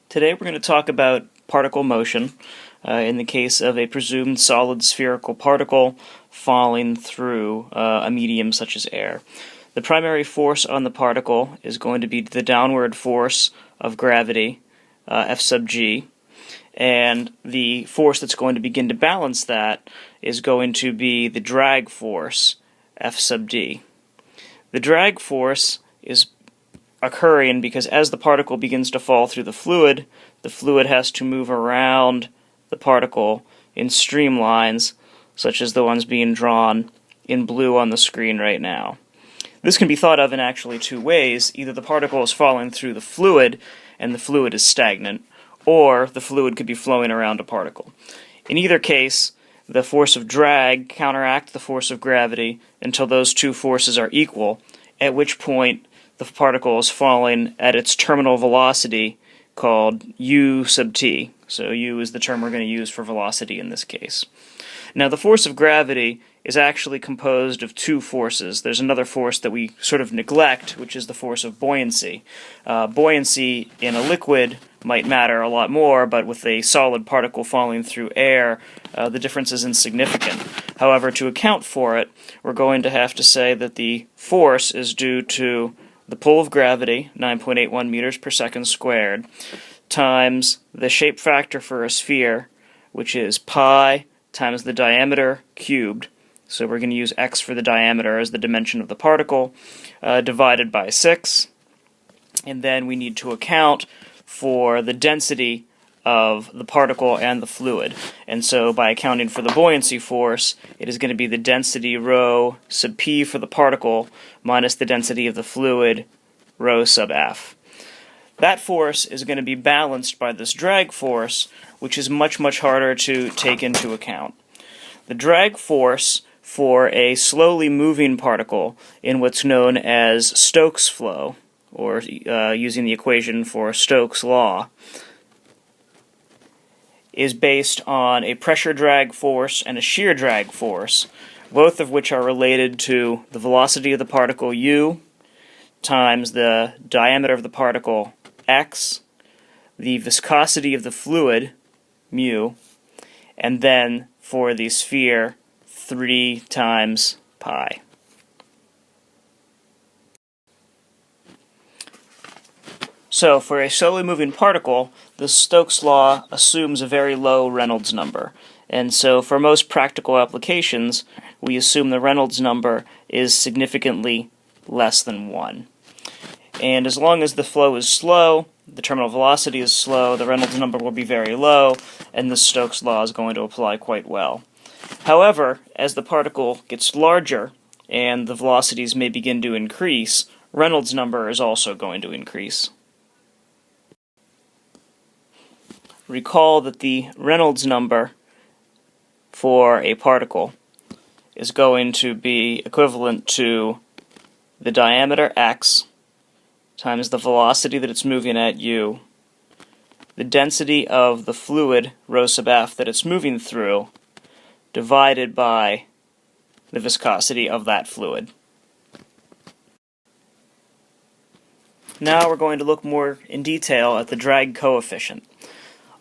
Today we're going to talk about particle motion in the case of a presumed solid spherical particle falling through a medium such as air. The primary force on the particle is going to be the downward force of gravity, F sub g, and the force that's going to begin to balance that is going to be the drag force, F sub d. The drag force is occurring because as the particle begins to fall through the fluid has to move around the particle in streamlines, such as the ones being drawn in blue on the screen right now. This can be thought of in actually two ways. Either the particle is falling through the fluid and the fluid is stagnant, or the fluid could be flowing around a particle. In either case, the force of drag counteracts the force of gravity until those two forces are equal, at which point the particle is falling at its terminal velocity called u sub t. So u is the term we're going to use for velocity in this case. Now the force of gravity is actually composed of two forces. There's another force that we sort of neglect, which is the force of buoyancy. Buoyancy in a liquid might matter a lot more, but with a solid particle falling through air, the difference is insignificant. However, to account for it, we're going to have to say that the force is due to the pull of gravity, 9.81 meters per second squared, times the shape factor for a sphere, which is pi times the diameter cubed. So we're going to use x for the diameter as the dimension of the particle, divided by 6. And then we need to account for the density of the particle and the fluid. And so by accounting for the buoyancy force, it is going to be the density rho sub p for the particle minus the density of the fluid rho sub f. That force is going to be balanced by this drag force, which is much harder to take into account. The drag force for a slowly moving particle in what's known as Stokes flow, or using the equation for Stokes' law, is based on a pressure drag force and a shear drag force, both of which are related to the velocity of the particle u times the diameter of the particle x, the viscosity of the fluid mu, and then for the sphere 3 times pi. So for a slowly moving particle, the Stokes law assumes a very low Reynolds number. And so for most practical applications, we assume the Reynolds number is significantly less than 1. And as long as the flow is slow, the terminal velocity is slow, the Reynolds number will be very low, and the Stokes law is going to apply quite well. However, as the particle gets larger and the velocities may begin to increase, Reynolds number is also going to increase. Recall that the Reynolds number for a particle is going to be equivalent to the diameter x times the velocity that it's moving at u, the density of the fluid rho sub f that it's moving through, divided by the viscosity of that fluid. Now we're going to look more in detail at the drag coefficient.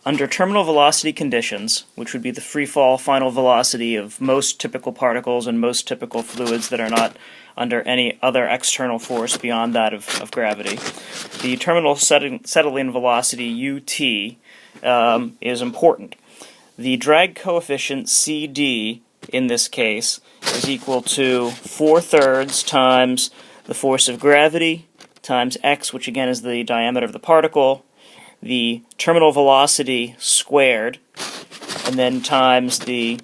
Under terminal velocity conditions, which would be the free-fall final velocity of most typical particles and most typical fluids that are not under any other external force beyond that of gravity, the terminal settling velocity ut is important. The drag coefficient CD in this case is equal to 4/3 times the force of gravity times x, which again is the diameter of the particle, the terminal velocity squared, and then times the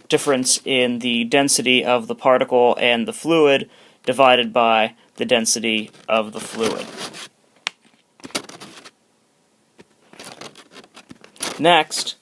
difference in the density of the particle and the fluid divided by the density of the fluid. Next,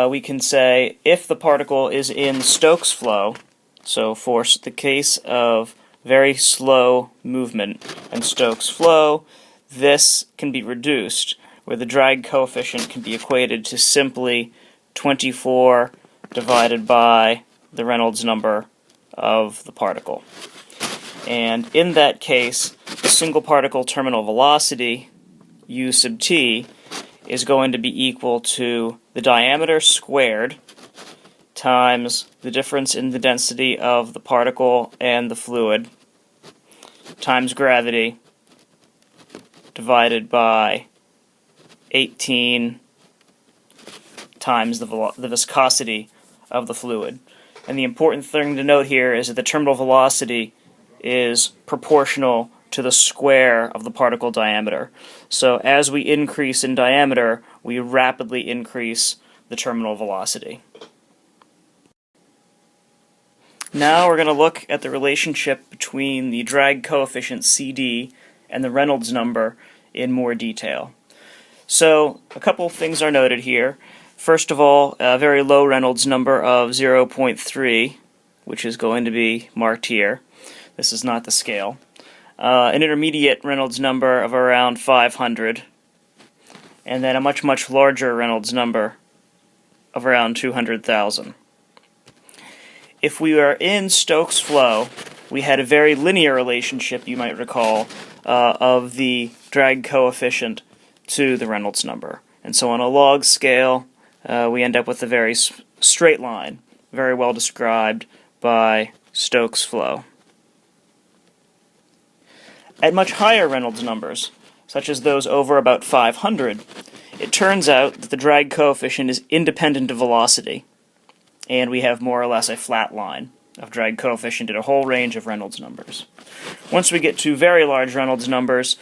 we can say if the particle is in Stokes flow, so for the case of very slow movement and Stokes flow, this can be reduced, where the drag coefficient can be equated to simply 24 divided by the Reynolds number of the particle. And in that case, the single particle terminal velocity, u sub t, is going to be equal to the diameter squared times the difference in the density of the particle and the fluid times gravity divided by 18 times the viscosity of the fluid. And the important thing to note here is that the terminal velocity is proportional to the square of the particle diameter. So as we increase in diameter, we rapidly increase the terminal velocity. Now we're going to look at the relationship between the drag coefficient CD and the Reynolds number in more detail. So a couple things are noted here. First of all, a very low Reynolds number of 0.3, which is going to be marked here. This is not the scale. An intermediate Reynolds number of around 500, and then a much larger Reynolds number of around 200,000. If we were in Stokes' flow, we had a very linear relationship, you might recall, of the drag coefficient to the Reynolds number. And so on a log scale, we end up with a very straight line, very well described by Stokes' flow. At much higher Reynolds numbers, such as those over about 500, it turns out that the drag coefficient is independent of velocity, and we have more or less a flat line of drag coefficient at a whole range of Reynolds numbers. Once we get to very large Reynolds numbers,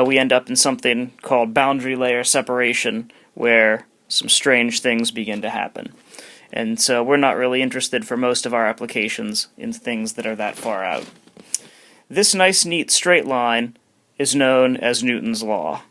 we end up in something called boundary layer separation, where some strange things begin to happen. And so we're not really interested for most of our applications in things that are that far out. This nice, neat straight line is known as Newton's law.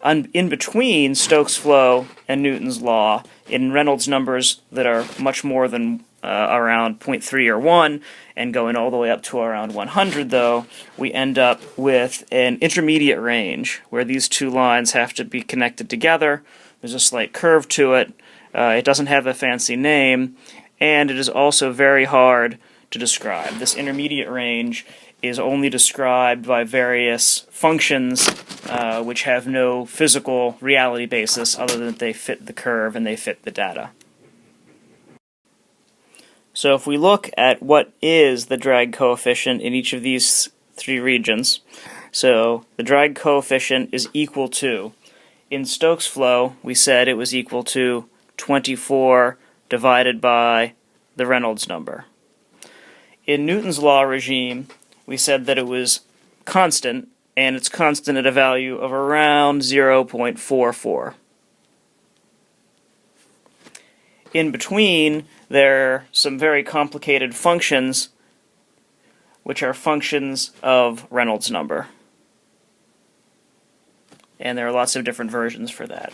In between Stokes' flow and Newton's law, in Reynolds numbers that are much more than around 0.3 or 1, and going all the way up to around 100, though, we end up with an intermediate range, where these two lines have to be connected together. There's a slight curve to it. It doesn't have a fancy name, and it is also very hard to describe. This intermediate range is only described by various functions which have no physical reality basis other than that they fit the curve and they fit the data. So if we look at what is the drag coefficient in each of these three regions, so the drag coefficient is equal to, in Stokes' flow, we said it was equal to 24 divided by the Reynolds number. In Newton's law regime, we said that it was constant, and it's constant at a value of around 0.44. In between, there are some very complicated functions, which are functions of Reynolds number. And there are lots of different versions for that.